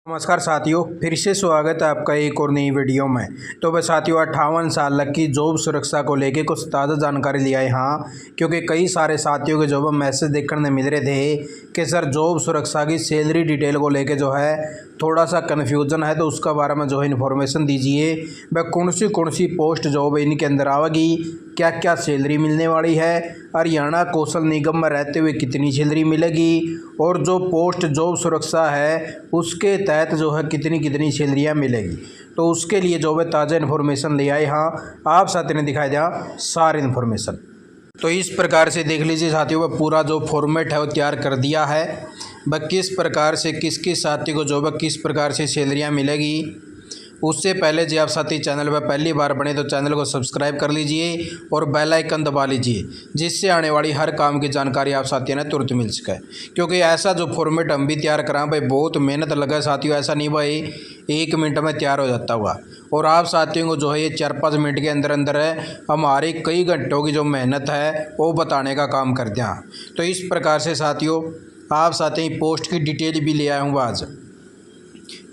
नमस्कार साथियों, फिर से स्वागत है आपका एक और नई वीडियो में। तो वह साथियों 58 साल की जॉब सुरक्षा को लेके कुछ ताज़ा जानकारी लिया है। हाँ, क्योंकि कई सारे साथियों के जो मैसेज देखने मिल रहे थे कि सर जॉब सुरक्षा की सैलरी डिटेल को लेके जो है थोड़ा सा कन्फ्यूजन है, तो उसका बारे में जो है इन्फॉर्मेशन दीजिए। वह कौन सी पोस्ट जॉब इनके अंदर आवेगी, क्या क्या सैलरी मिलने वाली है, हरियाणा कौशल निगम में रहते हुए कितनी सैलरी मिलेगी, और जो पोस्ट जॉब सुरक्षा है उसके तहत जो है कितनी कितनी सैलरियाँ मिलेगी। तो उसके लिए जो है ताज़ा इन्फॉर्मेशन ले आए। हाँ, आप साथी ने दिखाई दिया सारी इन्फॉर्मेशन। तो इस प्रकार से देख लीजिए साथियों, वह पूरा जो फॉर्मेट है वो तैयार कर दिया है। वह किस प्रकार से किस किस साथी को जो है किस प्रकार से सैलरियाँ मिलेगी। उससे पहले जो आप साथी चैनल पर पहली बार बने तो चैनल को सब्सक्राइब कर लीजिए और बेल आइकन दबा लीजिए, जिससे आने वाली हर काम की जानकारी आप साथियों ने तुरंत मिल सके। क्योंकि ऐसा जो फॉर्मेट हम भी तैयार करा भाई, बहुत मेहनत लगा साथियों। ऐसा नहीं भाई 1 मिनट में तैयार हो जाता हुआ, और आप साथियों को जो है ये 4-5 मिनट के अंदर अंदर है हमारी कई घंटों की जो मेहनत है वो बताने का काम कर दिया। तो इस प्रकार से साथियों आप साथी पोस्ट की डिटेल भी ले आया हूँ आज।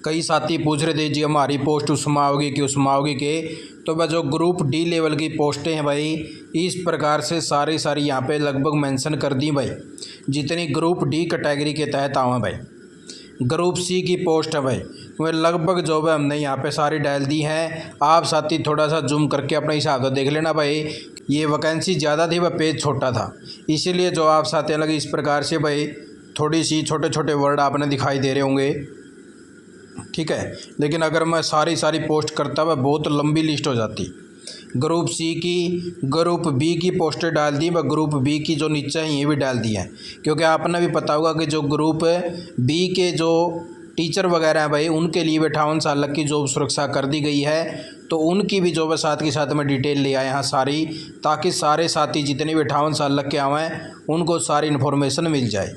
कई साथी पूछ रहे थे जी हमारी पोस्ट उसमें आओगी कि उसमें आओगी के, तो वह जो ग्रुप डी लेवल की पोस्टें हैं भाई, इस प्रकार से सारी यहाँ पे लगभग मेंशन कर दी भाई। जितनी ग्रुप डी कैटेगरी के तहत आवे भाई, ग्रुप सी की पोस्ट है भाई, वह लगभग जो है हमने यहाँ पे सारी डाल दी हैं। आप साथी थोड़ा सा जूम करके अपने हिसाब से देख लेना भाई। ये वैकेंसी ज़्यादा थी, वह पेज छोटा था, इसीलिए जो आप साथी लगे इस प्रकार से भाई थोड़ी सी छोटे छोटे वर्ड आपने दिखाई दे रहे होंगे, ठीक है। लेकिन अगर मैं सारी पोस्ट करता हुआ बहुत लंबी लिस्ट हो जाती। ग्रुप सी की, ग्रुप बी की पोस्टें डाल दी, व ग्रुप बी की जो नीचे हैं ये भी डाल दी हैं। क्योंकि आपने भी पता होगा कि जो ग्रुप बी के जो टीचर वगैरह हैं भाई, उनके लिए 58 साल की जॉब सुरक्षा कर दी गई है। तो उनकी भी जो है साथ के साथ में डिटेल ले आए यहाँ सारी, ताकि सारे साथी जितने भी 58 साल के आवें उनको सारी इन्फॉर्मेशन मिल जाए।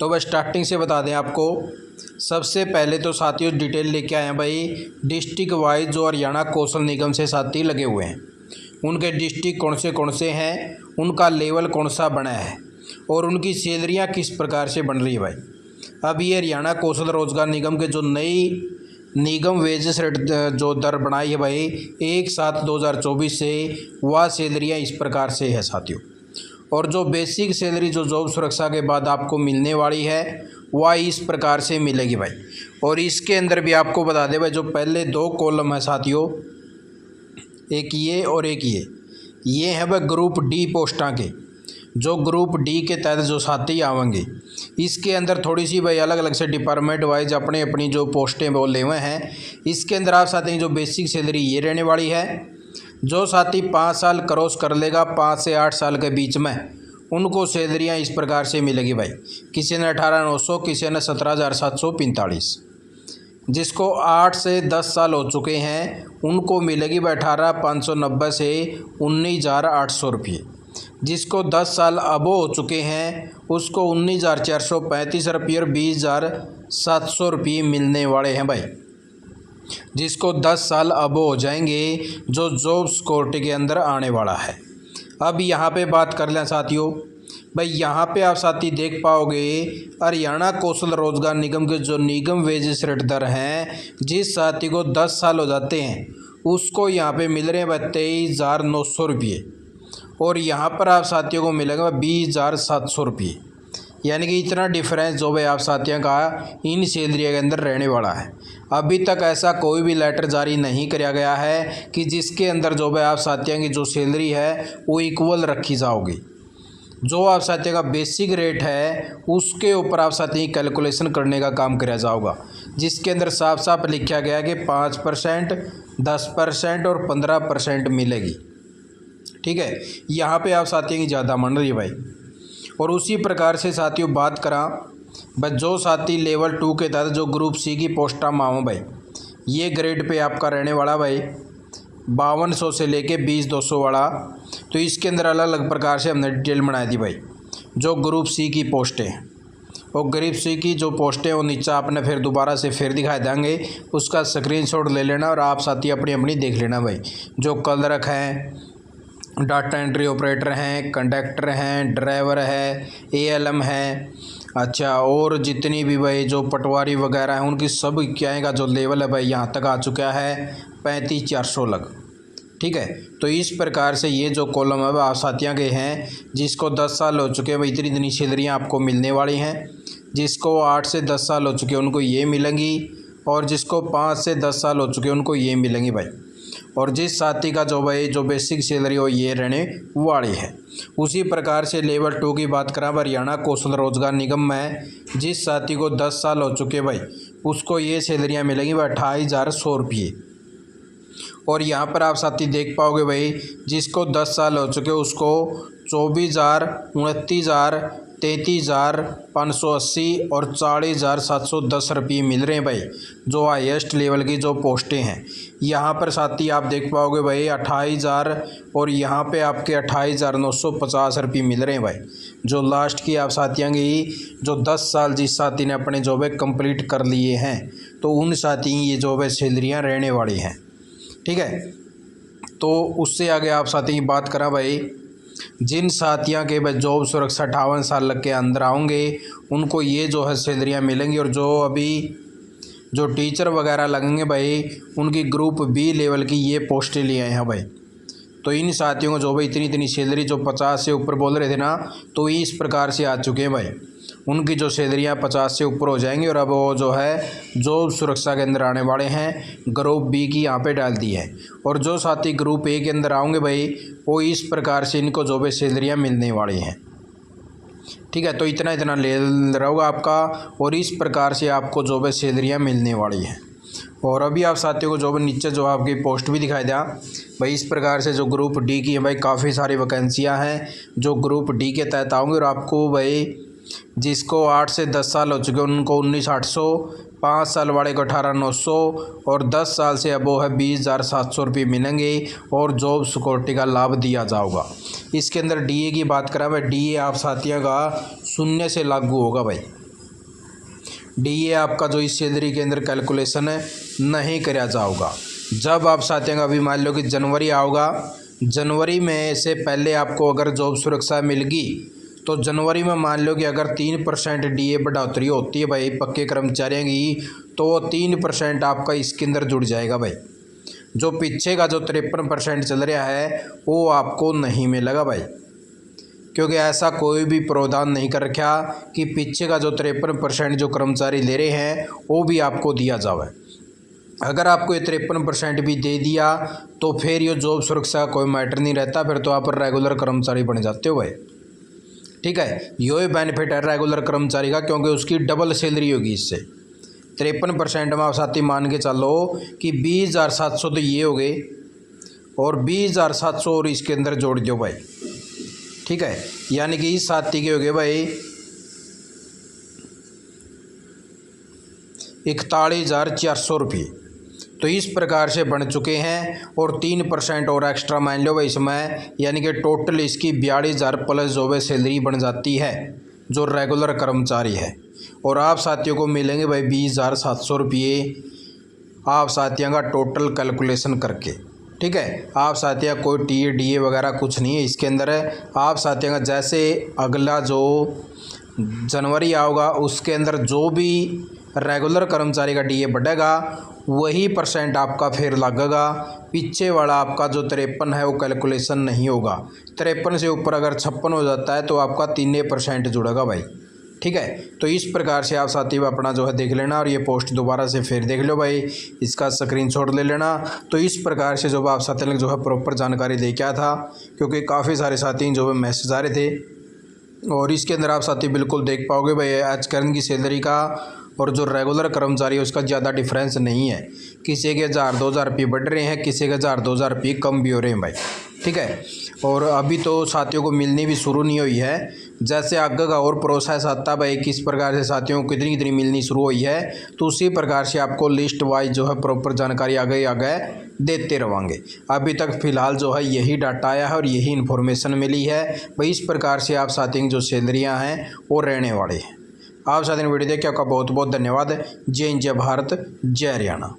तो वह स्टार्टिंग से बता दें आपको, सबसे पहले तो साथियों डिटेल लेके आए हैं भाई डिस्ट्रिक्ट वाइज जो हरियाणा कौशल निगम से साथी लगे हुए हैं, उनके डिस्ट्रिक्ट कौन से हैं, उनका लेवल कौन सा बना है, और उनकी सैलरियाँ किस प्रकार से बन रही है भाई। अब ये हरियाणा कौशल रोजगार निगम के जो नई निगम वेजेस रेट जो दर बनाई है भाई 1/7/2024 से, वह सैलरियाँ इस प्रकार से है साथियों। और जो बेसिक सैलरी जो जॉब सुरक्षा के बाद आपको मिलने वाली है वह इस प्रकार से मिलेगी भाई। और इसके अंदर भी आपको बता दें भाई, जो पहले 2 कॉलम है साथियों, एक ये और एक ये है वह ग्रुप डी पोस्टां के। जो ग्रुप डी के तहत जो साथी आवेंगे, इसके अंदर थोड़ी सी भाई अलग अलग से डिपार्टमेंट वाइज अपनी जो पोस्टें वो ले हुए हैं। इसके अंदर आप साथी जो बेसिक सैलरी ये रहने वाली है। जो साथी 5 साल क्रॉस कर लेगा, 5 से 8 साल के बीच में, उनको सैलरियाँ इस प्रकार से मिलेगी भाई। किसी ने 18,900, किसी ने 17,745। जिसको 8 से 10 साल हो चुके हैं उनको मिलेगी भाई 18,590 से 19,800 रुपये। जिसको 10 साल अब हो चुके हैं उसको 19,435 रुपये और 20,700 रुपये मिलने वाले हैं भाई। जिसको 10 साल अब हो जाएंगे जो जॉब सिक्योरिटी के अंदर आने वाला है। अब यहाँ पे बात कर लें साथियों भाई, यहाँ पे आप साथी देख पाओगे हरियाणा कौशल रोजगार निगम के जो निगम वेजेस रेट दर हैं, जिस साथी को 10 साल हो जाते हैं उसको यहाँ पे मिल रहे हैं भाई 23,900 रुपये, और यहाँ पर आप साथियों को मिलेगा 20,700 रुपये। यानी कि इतना डिफरेंस जो है आप साथियों का इन सैलरी के अंदर रहने वाला है। अभी तक ऐसा कोई भी लेटर जारी नहीं किया गया है कि जिसके अंदर जो है आप साथियों की जो सैलरी है वो इक्वल रखी जाओगी। जो आप साथियों का बेसिक रेट है उसके ऊपर आप साथियों कैलकुलेशन करने का काम किया जाएगा, जिसके अंदर साफ साफ लिखा गया है कि 5%, 10% और 15% मिलेगी। ठीक है, यहाँ पे आप साथियों की ज़्यादा मन रही है भाई। और उसी प्रकार से साथियों बात करा बस जो साथी लेवल 2 के तहत जो ग्रुप सी की पोस्टा माओ भाई, ये ग्रेड पे आपका रहने वाला भाई 5200 से लेके 20,200 वाला। तो इसके अंदर अलग अलग प्रकार से हमने डिटेल बनाई दी भाई। जो ग्रुप सी की पोस्टें और ग्रुप सी की जो पोस्टें वो नीचे आपने फिर दोबारा से फिर दिखाई देंगे, उसका स्क्रीनशॉट ले लेना और आप साथी अपनी देख लेना भाई। जो क्लर्क हैं, डाटा एंट्री ऑपरेटर हैं, कंडक्टर हैं, ड्राइवर है, एएलएम है, अच्छा, और जितनी भी भाई जो पटवारी वगैरह हैं उनकी सब क्या का जो लेवल है भाई यहाँ तक आ चुका है 35,400 लग। ठीक है, तो इस प्रकार से ये जो कॉलम है वह साथियों के हैं जिसको 10 साल हो चुके हैं भाई इतनी इतनी सैलरियाँ आपको मिलने वाली हैं। जिसको 8 से 10 साल हो चुके हैं उनको ये मिलेंगी, और जिसको 5 से 10 साल हो चुके हैं उनको ये मिलेंगी भाई। और जिस साथी का जो भाई जो बेसिक सैलरी हो ये रहने वाली है। उसी प्रकार से लेवल 2 की बात करें हरियाणा कौशल रोजगार निगम में जिस साथी को 10 साल हो चुके भाई उसको ये सैलरियाँ मिलेंगी भाई 28,100 रुपये। और यहाँ पर आप साथी देख पाओगे भाई जिसको 10 साल हो चुके उसको 24,000, 29,000, 33,580 और 40,710 रुपये मिल रहे हैं भाई, जो हाईएस्ट लेवल की जो पोस्टें हैं। यहाँ पर साथी आप देख पाओगे भाई 28,000 और यहाँ पे आपके 28,950 रुपये मिल रहे हैं भाई, जो लास्ट की आप साथियों की जो 10 साल जिस साथी ने अपने जॉब कंप्लीट कर लिए हैं तो उन साथी ये जॉब सैलरियाँ रहने वाली हैं। ठीक है, तो उससे आगे आप साथी की बात करा भाई जिन साथियों के भाई जॉब सुरक्षा 58 साल के अंदर आएंगे उनको ये जो है सैलरियाँ मिलेंगी। और जो अभी जो टीचर वगैरह लगेंगे भाई उनकी ग्रुप बी लेवल की ये पोस्टें लिए हैं भाई। तो इन साथियों को जो भाई इतनी इतनी सैलरी जो 50 से ऊपर बोल रहे थे ना, तो इस प्रकार से आ चुके हैं भाई। उनकी जो सैलरियाँ 50 से ऊपर हो जाएंगी और अब वो जो है जॉब सुरक्षा के अंदर आने वाले हैं। ग्रुप बी की यहाँ पे डाल दी है। और जो साथी ग्रुप ए के अंदर आएंगे भाई वो इस प्रकार से इनको जो भी सैलरियाँ मिलने वाली हैं। ठीक है, तो इतना इतना ले रहोगा आपका और इस प्रकार से आपको जो भी सैलरियाँ मिलने वाली हैं। और अभी आप साथियों को जो भी नीचे जो आपकी पोस्ट भी दिखाई दिया भाई इस प्रकार से जो ग्रुप डी की है भाई काफ़ी सारी वैकेंसियाँ हैं जो ग्रुप डी के तहत आऊँगी। और आपको भाई जिसको 8 से 10 साल हो चुके हैं उनको 19,800, 5 साल वाले को 18,900 और 10 साल से अब वो है 20,700 रुपये मिलेंगे और जॉब सिक्योरिटी का लाभ दिया जाएगा। इसके अंदर डीए की बात करें भाई डीए आप साथियों का 0 से लागू होगा भाई। डीए आपका जो इस सैलरी के अंदर कैलकुलेशन है नहीं करा जाएगा। जब आप साथियों का अभी मान लो कि जनवरी आओगा, जनवरी में से पहले आपको अगर जॉब सुरक्षा मिल गई तो जनवरी में मान लो कि अगर 3% डीए बढ़ोतरी होती है भाई पक्के कर्मचारियों की तो 3% आपका इसके अंदर जुड़ जाएगा भाई। जो पीछे का जो 53% चल रहा है वो आपको नहीं मिलेगा भाई, क्योंकि ऐसा कोई भी प्रावधान नहीं कर रखा कि पीछे का जो 53% जो कर्मचारी ले रहे हैं वो भी आपको दिया जाए। अगर आपको ये 53% भी दे दिया तो फिर ये जॉब सुरक्षा का कोई मैटर नहीं रहता, फिर तो आप रेगुलर कर्मचारी बन जाते हो भाई। ठीक है, ये बेनिफिट है रेगुलर कर्मचारी का क्योंकि उसकी डबल सैलरी होगी इससे। 53% में आप साथी मान के चलो कि 20,700 तो ये हो गए और 20,700 और इसके अंदर जोड़ दो भाई। ठीक है, यानी कि इस साथी के हो गए भाई 41,400 रुपये। तो इस प्रकार से बन चुके हैं और 3% और एक्स्ट्रा मान लो भाई इसमें, यानी कि टोटल इसकी 42,000 प्लस जो है सैलरी बन जाती है जो रेगुलर कर्मचारी है। और आप साथियों को मिलेंगे भाई 20,700 रुपये आप साथियों का टोटल कैलकुलेशन करके। ठीक है, आप साथियों कोई टीए डीए वगैरह कुछ नहीं है इसके अंदर है। आप साथियों का जैसे अगला जो जनवरी आएगा उसके अंदर जो भी रेगुलर कर्मचारी का डीए बढ़ेगा वही % आपका फिर लगेगा। पीछे वाला आपका जो 53 है वो कैलकुलेशन नहीं होगा। 53 से ऊपर अगर 56 हो जाता है तो आपका 3% जुड़ेगा भाई। ठीक है, तो इस प्रकार से आप साथी अपना जो है देख लेना और ये पोस्ट दोबारा से फिर देख लो भाई, इसका स्क्रीनशॉट ले लेना। तो इस प्रकार से जो आप साथी ने जो है प्रॉपर जानकारी दे क्या था, क्योंकि काफ़ी सारे साथी जो है मैसेज आ रहे थे। और इसके अंदर आप साथी बिल्कुल देख पाओगे भाई आज करंट की सैलरी का और जो रेगुलर कर्मचारी है उसका ज़्यादा डिफरेंस नहीं है। किसी के 1,000-2,000 रुपये बढ़ रहे हैं, किसी के 1,000-2,000 रुपये कम भी हो रहे हैं भाई। ठीक है, और अभी तो साथियों को मिलनी भी शुरू नहीं हुई है। जैसे आगे का और प्रोसेस आता भाई किस प्रकार से साथियों को कितनी कितनी मिलनी शुरू हुई है तो उसी प्रकार से आपको लिस्ट वाइज जो है प्रॉपर जानकारी आगे आगे देते रहेंगे। अभी तक फ़िलहाल जो है यही डाटा आया है और यही इन्फॉर्मेशन मिली है भाई। इस प्रकार से आप साथियों की जो सैलरियाँ हैं वो रहने वाली हैं। आप साथियों ने वीडियो देखिए, आपका बहुत बहुत धन्यवाद। जय हिंद, जय भारत, जय हरियाणा।